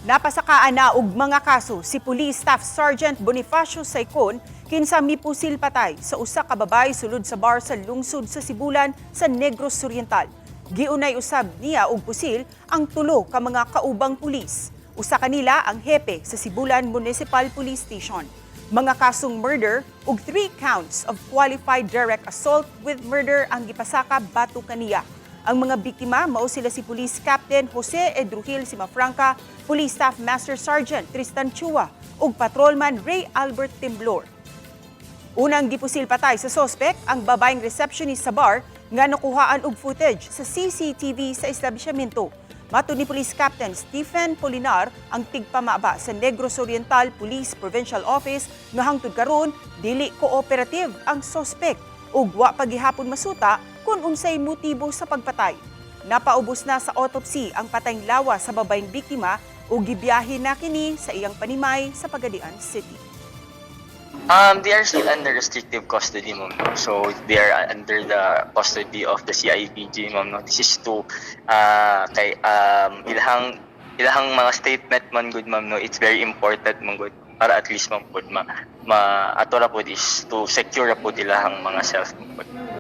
Napasakaan na og mga kaso si Police Staff Sergeant Bonifacio Saicon kinsa mipusil patay sa usa ka babae sulod sa bar sa lungsod sa Sibulan sa Negros Oriental. Giunay usab niya og pusil ang tulo ka mga kaubang pulis. Usa kanila ang hepe sa Sibulan Municipal Police Station. Mga kasong murder ug 3 counts of qualified direct assault with murder ang gipasaka batok kaniya. Ang mga biktima mao sila si Police Captain Jose Edrujil Simafranca, Police Staff Master Sergeant Tristan Chua ug Patrolman Ray Albert Temblor. Unang gipusil patay sa sospek ang babaeng receptionist sa bar nga nakuhaan og footage sa CCTV sa establishmento. Matud ni Police Captain Stephen Polinar, ang tigpamaba sa Negros Oriental Police Provincial Office nga hangtod karon dili cooperative ang sospek ug wa pagihapon masuta kung unsay motibo sa pagpatay. Napaubos na sa autopsy ang patayng lawas sa babaeng biktima ug gibiyahe na kini sa iyang panimay sa Pagadian City. They are still under restrictive custody, ma'am. So they are under the custody of the CIPG, ma'am. This is to kay ilahang mga statement man good, ma'am. It's very important man good para at least ma'am good ato ra pud is to secure ra pud ilahang mga self, ma'am.